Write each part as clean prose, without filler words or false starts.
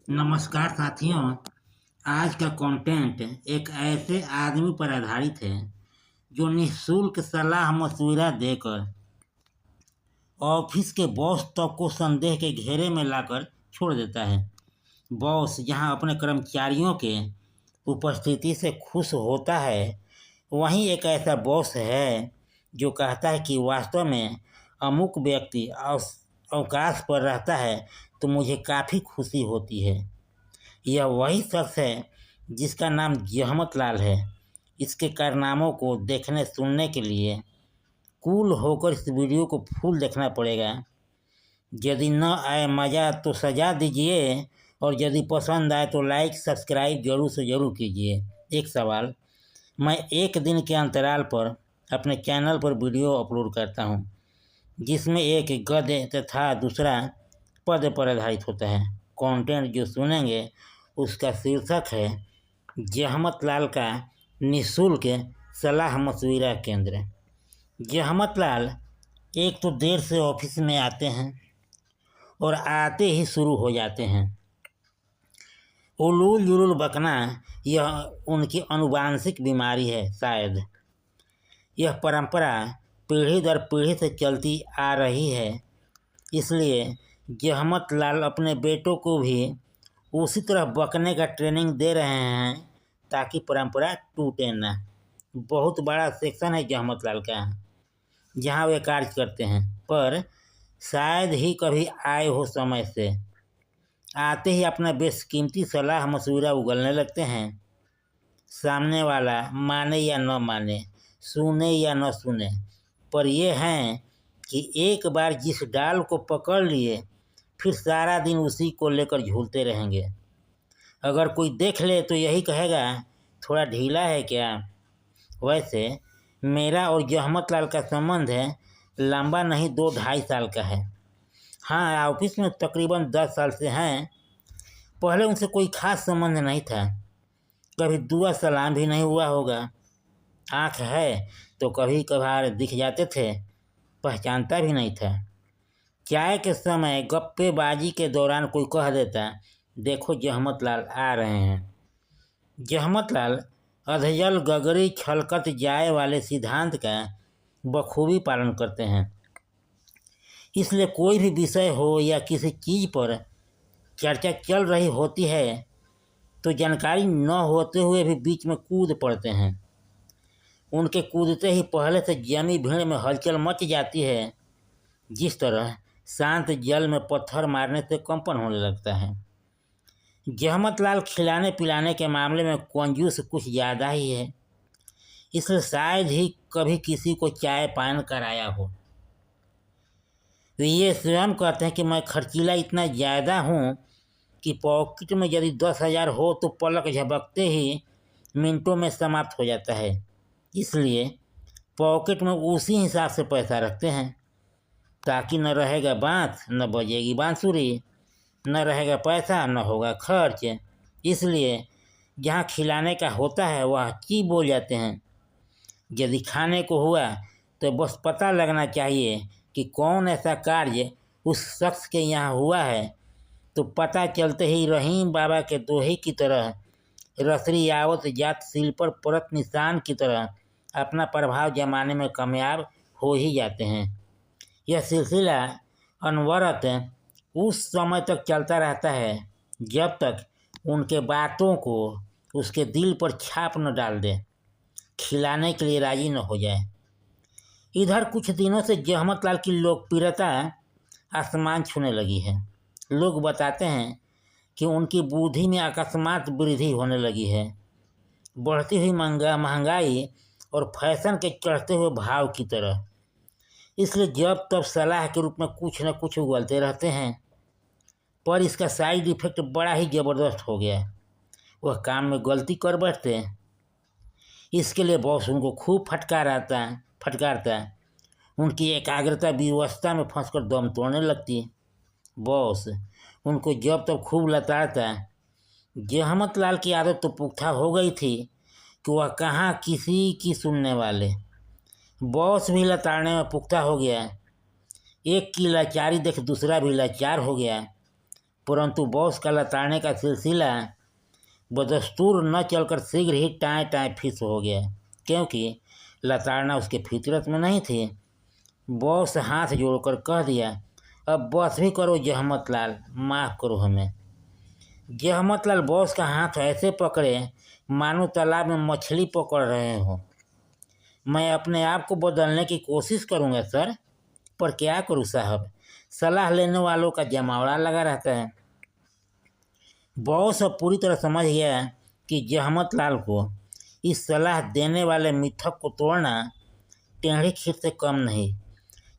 नमस्कार साथियों। आज का कंटेंट एक ऐसे आदमी पर आधारित है जो निःशुल्क सलाह मशविरा देकर ऑफिस के बॉस तक को संदेह के घेरे में लाकर छोड़ देता है। बॉस जहां अपने कर्मचारियों के उपस्थिति से खुश होता है, वहीं एक ऐसा बॉस है जो कहता है कि वास्तव में अमुक व्यक्ति अवकाश पर रहता है तो मुझे काफ़ी खुशी होती है। यह वही शख्स है जिसका नाम जहमत लाल है। इसके कारनामों को देखने सुनने के लिए कूल होकर इस वीडियो को फुल देखना पड़ेगा। यदि न आए मज़ा तो सजा दीजिए, और यदि पसंद आए तो लाइक सब्सक्राइब जरूर से ज़रूर कीजिए। एक सवाल, मैं एक दिन के अंतराल पर अपने चैनल पर वीडियो अपलोड करता हूं, जिसमें एक गद्य तथा दूसरा पद पर आधारित होता है। कंटेंट जो सुनेंगे उसका शीर्षक है जहमत लाल का निःशुल्क सलाह मशविरा केंद्र। जहमत लाल एक तो देर से ऑफिस में आते हैं और आते ही शुरू हो जाते हैं उलूल जुलूल बकना। यह उनकी अनुवांशिक बीमारी है। शायद यह परंपरा पीढ़ी दर पीढ़ी से चलती आ रही है, इसलिए जहमत लाल अपने बेटों को भी उसी तरह बकने का ट्रेनिंग दे रहे हैं ताकि परंपरा टूटे ना। बहुत बड़ा सेक्शन है जहमत लाल का जहां वे कार्य करते हैं, पर शायद ही कभी आए हो समय से। आते ही अपना बेशकीमती सलाह मशविरा उगलने लगते हैं। सामने वाला माने या न माने, सुने या न सुने, पर यह हैं कि एक बार जिस डाल को पकड़ लिए फिर सारा दिन उसी को लेकर झूलते रहेंगे। अगर कोई देख ले तो यही कहेगा थोड़ा ढीला है क्या। वैसे मेरा और जहमत लाल का संबंध है लंबा नहीं, 2-2.5 साल का है। हाँ, ऑफिस में तकरीबन 10 साल से हैं। पहले उनसे कोई खास संबंध नहीं था, कभी दुआ सलाम भी नहीं हुआ होगा। आँख है तो कभी कभार दिख जाते थे, पहचानता भी नहीं था। चाय के समय गप्पेबाजी के दौरान कोई कह देता, देखो जहमत लाल आ रहे हैं। जहमत लाल अधजल गगरी छलकत जाए वाले सिद्धांत का बखूबी पालन करते हैं। इसलिए कोई भी विषय हो या किसी चीज़ पर चर्चा चल रही होती है तो जानकारी न होते हुए भी बीच में कूद पड़ते हैं। उनके कूदते ही पहले से जमी भीड़ में हलचल मच जाती है, जिस तरह शांत जल में पत्थर मारने से कंपन होने लगता है। जहमत लाल खिलाने पिलाने के मामले में कंजूस कुछ ज़्यादा ही है, इसलिए शायद ही कभी किसी को चाय पान कराया हो। ये स्वयं कहते हैं कि मैं खर्चीला इतना ज़्यादा हूँ कि पॉकेट में यदि 10,000 हो तो पलक झपकते ही मिनटों में समाप्त हो जाता है। इसलिए पॉकेट में उसी हिसाब से पैसा रखते हैं ताकि न रहेगा बाँस न बजेगी बांसुरी, न रहेगा पैसा न होगा खर्च। इसलिए जहाँ खिलाने का होता है वह ची बोल जाते हैं। यदि खाने को हुआ तो बस पता लगना चाहिए कि कौन ऐसा कार्य उस शख्स के यहाँ हुआ है, तो पता चलते ही रहीम बाबा के दोहे की तरह रसरी आवत जात सिल पर परत निशान की तरह अपना प्रभाव जमाने में कामयाब हो ही जाते हैं। यह सिलसिला अनवरत उस समय तक चलता रहता है जब तक उनके बातों को उसके दिल पर छाप न डाल दे, खिलाने के लिए राजी न हो जाए। इधर कुछ दिनों से जहमत लाल की लोकप्रियता आसमान छूने लगी है। लोग बताते हैं कि उनकी बुद्धि में अकस्मात वृद्धि होने लगी है। बढ़ती हुई महंगाई और फैशन के चढ़ते हुए भाव की तरह। इसलिए जब तब सलाह के रूप में कुछ न कुछ उगलते रहते हैं, पर इसका साइड इफेक्ट बड़ा ही ज़बरदस्त हो गया। वह काम में गलती कर बैठते हैं। इसके लिए बॉस उनको खूब फटकारता है। उनकी एकाग्रता विवस्था में फंसकर दम तोड़ने लगती है। बॉस उनको जब तब खूब लताड़ता है। जहमत लाल की आदत तो पुख्ता हो गई थी कि वह कहाँ किसी की सुनने वाले। बॉस भी लताड़ने में पुख्ता हो गया। एक की लाचारी देख दूसरा भी लाचार हो गया। परंतु बॉस का लताड़ने का सिलसिला बदस्तूर न चलकर शीघ्र ही टाँय टाँय फिस हो गया, क्योंकि लताड़ना उसके फितरत में नहीं थी। बॉस हाथ जोड़कर कह दिया, अब बस भी करो जहमत लाल, माफ़ करो हमें। जहमत लाल बॉस का हाथ ऐसे पकड़े मानो तालाब में मछली पकड़ रहे हो। मैं अपने आप को बदलने की कोशिश करूंगा सर, पर क्या करूं साहब, सलाह लेने वालों का जमावड़ा लगा रहता है। बॉस अब पूरी तरह समझ गया कि जहमत लाल को इस सलाह देने वाले मिथक को तोड़ना टेढ़ी खीर से कम नहीं।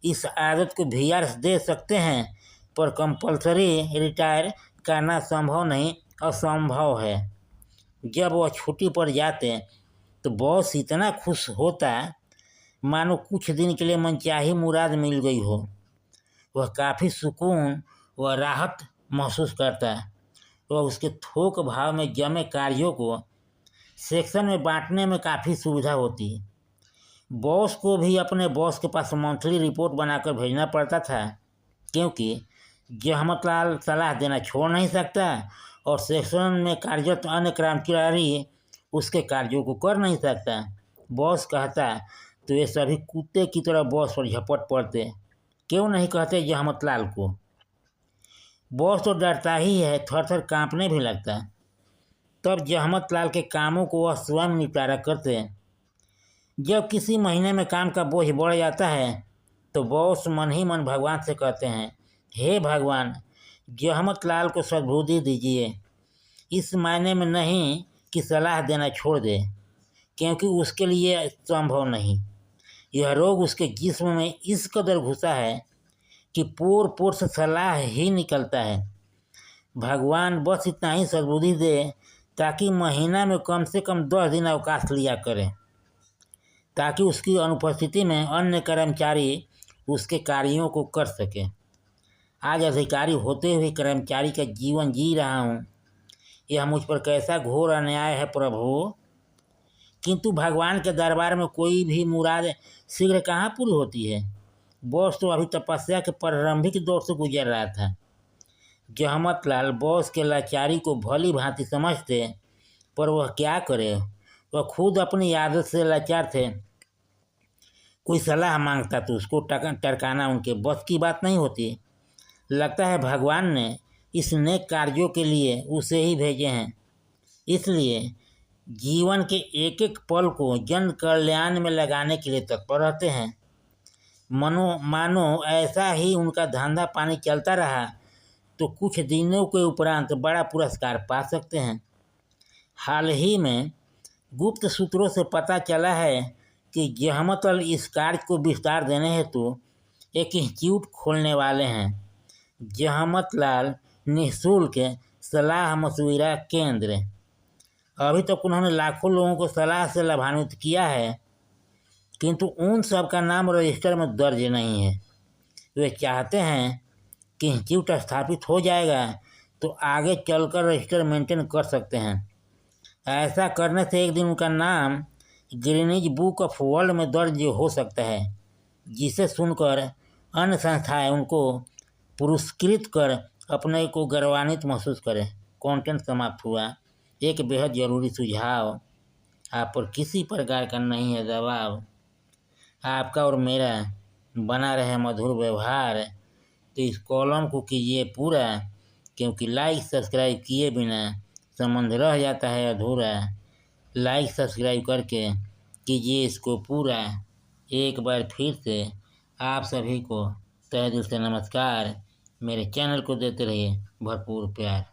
इस आदत को वीआरएस दे सकते हैं, पर कंपल्सरी रिटायर करना संभव नहीं, असंभव है। जब वह छुट्टी पर जाते तो बॉस इतना खुश होता मानो कुछ दिन के लिए मनचाही मुराद मिल गई हो। वह काफ़ी सुकून व राहत महसूस करता। वह उसके थोक भाव में जमे कार्यों को सेक्शन में बांटने में काफ़ी सुविधा होती। बॉस को भी अपने बॉस के पास मंथली रिपोर्ट बनाकर भेजना पड़ता था, क्योंकि जहमत लाल सलाह देना छोड़ नहीं सकता और सेक्शन में कार्यरत अन्य कर्मचारी उसके कार्यों को कर नहीं सकता। बॉस कहता तो ये सभी कुत्ते की तरह बॉस पर झपट पड़ते, क्यों नहीं कहते जहमत लाल को। बॉस तो डरता ही है, थर थर काँपने भी लगता। तब जहमत लाल के कामों को वह स्वयं निपटारा करते। जब किसी महीने में काम का बोझ बढ़ जाता है तो बॉस मन ही मन भगवान से कहते हैं, हे भगवान, जहमत लाल को सद्बुद्धि दीजिए। इस मायने में नहीं कि सलाह देना छोड़ दे, क्योंकि उसके लिए संभव नहीं। यह रोग उसके जिस्म में इस कदर घुसा है कि पोर पोर से सलाह ही निकलता है। भगवान बस इतना ही सद्बुद्धि दे ताकि महीना में कम से कम 10 दिन अवकाश लिया करें, ताकि उसकी अनुपस्थिति में अन्य कर्मचारी उसके कार्यों को कर सके। आज अधिकारी होते हुए कर्मचारी का जीवन जी रहा हूँ। यह मुझ पर कैसा घोर अन्याय है प्रभु। किंतु भगवान के दरबार में कोई भी मुराद शीघ्र कहाँ पूरी होती है। बॉस तो अभी तपस्या के प्रारंभिक दौर से गुजर रहा था। जहमत लाल बॉस के लाचारी को भली भांति समझते, पर वह क्या करे, वह खुद अपनी आदत से लाचार थे। कोई सलाह मांगता तो उसको टरकाना उनके बस की बात नहीं होती। लगता है भगवान ने इस नेक कार्यों के लिए उसे ही भेजे हैं, इसलिए जीवन के एक एक पल को जन कल्याण में लगाने के लिए तत्पर रहते हैं। मानो ऐसा ही उनका धंधा पानी चलता रहा तो कुछ दिनों के उपरांत बड़ा पुरस्कार पा सकते हैं। हाल ही में गुप्त सूत्रों से पता चला है कि जहमत लाल इस कार्य को विस्तार देने हेतु एक इंस्टीट्यूट खोलने वाले हैं। जहमत लाल निःशुल्क सलाह मशविरा केंद्र। अभी तक उन्होंने लाखों लोगों को सलाह से लाभान्वित किया है, किंतु उन सब का नाम रजिस्टर में दर्ज नहीं है। वे चाहते हैं कि इंस्टीट्यूट स्थापित हो जाएगा तो आगे चलकर रजिस्टर मेंटेन कर सकते हैं। ऐसा करने से एक दिन उनका नाम गिनीज बुक ऑफ वर्ल्ड में दर्ज हो सकता है, जिसे सुनकर अन्य संस्थाएं उनको पुरस्कृत कर अपने को गौरवान्वित महसूस करें। कंटेंट समाप्त हुआ। एक बेहद ज़रूरी सुझाव, आप पर किसी प्रकार का नहीं है दबाव। आपका और मेरा बना रहे मधुर व्यवहार, तो इस कॉलम को कीजिए पूरा, क्योंकि लाइक सब्सक्राइब किए बिना संबंध रह जाता है अधूरा। लाइक सब्सक्राइब करके कीजिए इसको पूरा। एक बार फिर से आप सभी को तहे दिल से नमस्कार। मेरे चैनल को देते रहिए भरपूर प्यार।